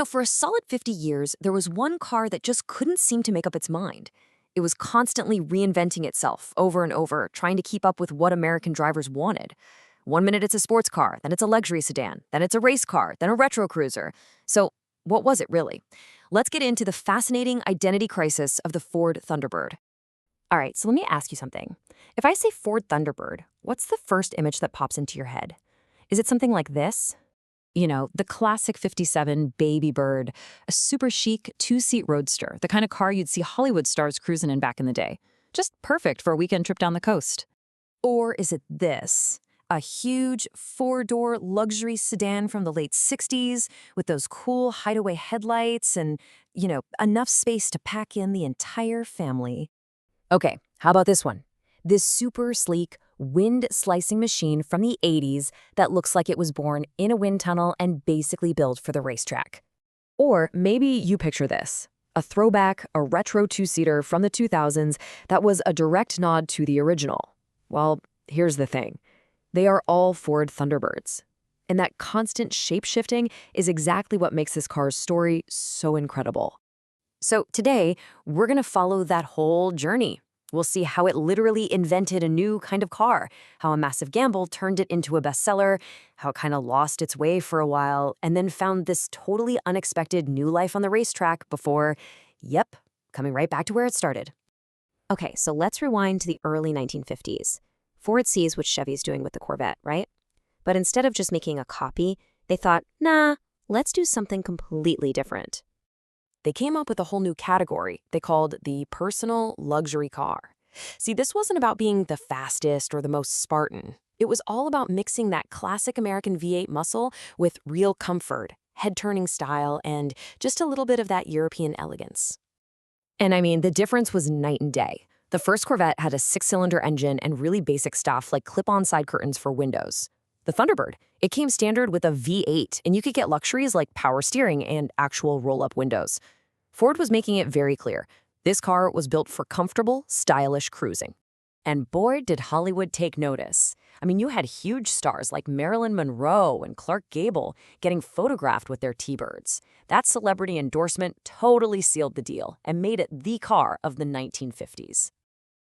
For a solid 50 years, there was one car that just couldn't seem to make up its mind. It was constantly reinventing itself over and over, trying to keep up with what American drivers wanted. One minute it's a sports car, then it's a luxury sedan, then it's a race car, then a retro cruiser. So, what was it really? Let's get into the fascinating identity crisis of the Ford Thunderbird. All right, so let me ask you something. If I say Ford Thunderbird, what's the first image that pops into your head? Is it something like this? The classic 57 Baby Bird, a super chic two-seat roadster, the kind of car you'd see Hollywood stars cruising in back in the day. Just perfect for a weekend trip down the coast. Or is it this? A huge four-door luxury sedan from the late 60s with those cool hideaway headlights and, enough space to pack in the entire family. Okay, how about this one? This super sleek, wind-slicing machine from the 80s that looks like it was born in a wind tunnel and basically built for the racetrack. Or maybe you picture this, a throwback, a retro two-seater from the 2000s that was a direct nod to the original. Well, here's the thing. They are all Ford Thunderbirds. And that constant shape-shifting is exactly what makes this car's story so incredible. So today, we're going to follow that whole journey. We'll see how it literally invented a new kind of car, how a massive gamble turned it into a bestseller, how it kind of lost its way for a while, and then found this totally unexpected new life on the racetrack before, coming right back to where it started. Okay, so let's rewind to the early 1950s. Ford sees what Chevy's doing with the Corvette, right? But instead of just making a copy, they thought, nah, let's do something completely different. They came up with a whole new category they called the personal luxury car. See, this wasn't about being the fastest or the most Spartan. It was all about mixing that classic American V8 muscle with real comfort, head-turning style, and just a little bit of that European elegance. And the difference was night and day. The first Corvette had a 6-cylinder engine and really basic stuff like clip-on side curtains for windows. The Thunderbird, it came standard with a V8, and you could get luxuries like power steering and actual roll-up windows. Ford was making it very clear. This car was built for comfortable, stylish cruising. And boy, did Hollywood take notice. You had huge stars like Marilyn Monroe and Clark Gable getting photographed with their T-Birds. That celebrity endorsement totally sealed the deal and made it the car of the 1950s.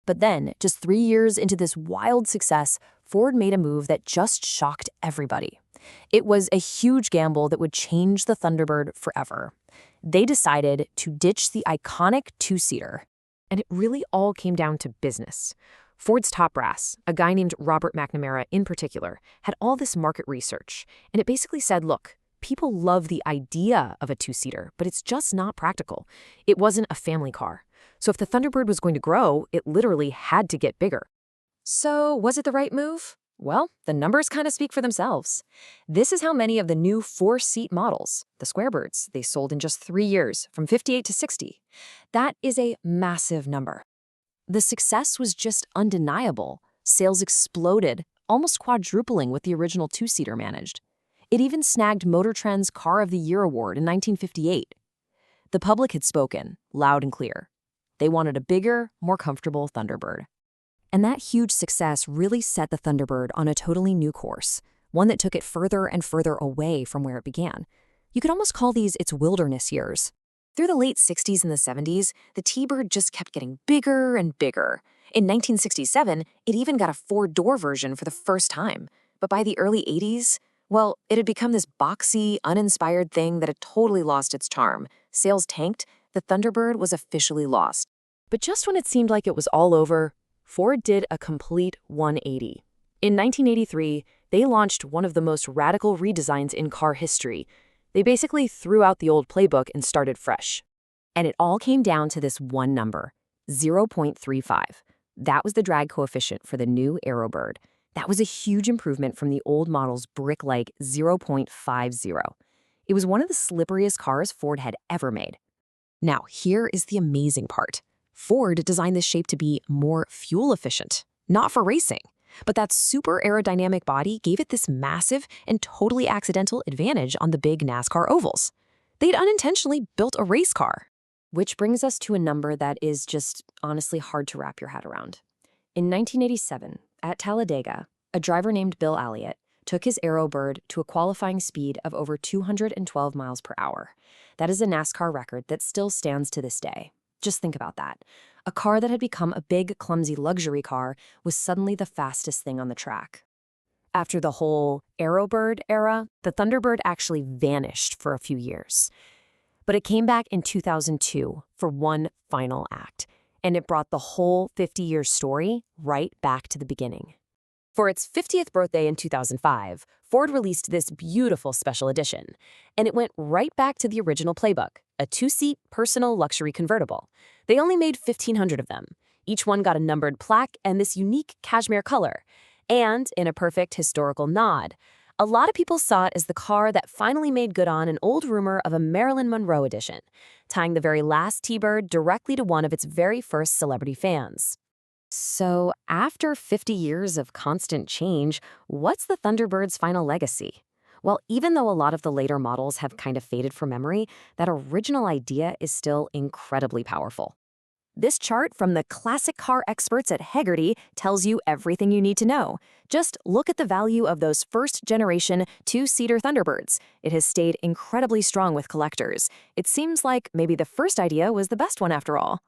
But then, just 3 years into this wild success, Ford made a move that just shocked everybody. It was a huge gamble that would change the Thunderbird forever. They decided to ditch the iconic two-seater. And it really all came down to business. Ford's top brass, a guy named Robert McNamara in particular, had all this market research. And it basically said, look, people love the idea of a two-seater, but it's just not practical. It wasn't a family car. So if the Thunderbird was going to grow, it literally had to get bigger. So was it the right move? Well, the numbers kind of speak for themselves. This is how many of the new 4-seat models, the Squarebirds, they sold in just 3 years, from 58 to 60. That is a massive number. The success was just undeniable. Sales exploded, almost quadrupling what the original two-seater managed. It even snagged Motor Trend's Car of the Year award in 1958. The public had spoken, loud and clear. They wanted a bigger, more comfortable Thunderbird. And that huge success really set the Thunderbird on a totally new course, one that took it further and further away from where it began. You could almost call these its wilderness years. Through the late 60s and the 70s, the T-Bird just kept getting bigger and bigger. In 1967, it even got a 4-door version for the first time. But by the early 80s, well, it had become this boxy, uninspired thing that had totally lost its charm. Sales tanked, the Thunderbird was officially lost. But just when it seemed like it was all over, Ford did a complete 180. In 1983, they launched one of the most radical redesigns in car history. They basically threw out the old playbook and started fresh. And it all came down to this one number, 0.35. That was the drag coefficient for the new Aerobird. That was a huge improvement from the old model's brick-like 0.50. It was one of the slipperiest cars Ford had ever made. Now, here is the amazing part. Ford designed this shape to be more fuel efficient, not for racing. But that super aerodynamic body gave it this massive and totally accidental advantage on the big NASCAR ovals. They'd unintentionally built a race car. Which brings us to a number that is just honestly hard to wrap your head around. In 1987, at Talladega, a driver named Bill Elliott took his Aerobird to a qualifying speed of over 212 miles per hour. That is a NASCAR record that still stands to this day. Just think about that. A car that had become a big, clumsy luxury car was suddenly the fastest thing on the track. After the whole Aerobird era, the Thunderbird actually vanished for a few years. But it came back in 2002 for one final act, and it brought the whole 50-year story right back to the beginning. For its 50th birthday in 2005, Ford released this beautiful special edition, and it went right back to the original playbook, a two-seat personal luxury convertible. They only made 1,500 of them. Each one got a numbered plaque and this unique cashmere color. And, in a perfect historical nod, a lot of people saw it as the car that finally made good on an old rumor of a Marilyn Monroe edition, tying the very last T-Bird directly to one of its very first celebrity fans. So, after 50 years of constant change, what's the Thunderbird's final legacy? Well, even though a lot of the later models have kind of faded from memory, that original idea is still incredibly powerful. This chart from the classic car experts at Hegarty tells you everything you need to know. Just look at the value of those first-generation two-seater Thunderbirds. It has stayed incredibly strong with collectors. It seems like maybe the first idea was the best one after all.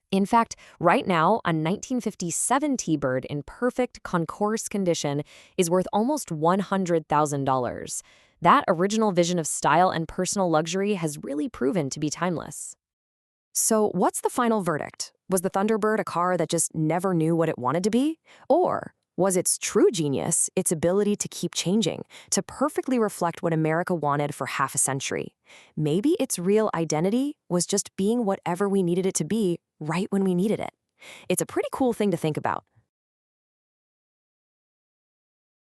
In fact, right now, a 1957 T-Bird in perfect concourse condition is worth almost $100,000. That original vision of style and personal luxury has really proven to be timeless. So what's the final verdict? Was the Thunderbird a car that just never knew what it wanted to be? Or was its true genius its ability to keep changing, to perfectly reflect what America wanted for half a century? Maybe its real identity was just being whatever we needed it to be right when we needed it. It's a pretty cool thing to think about.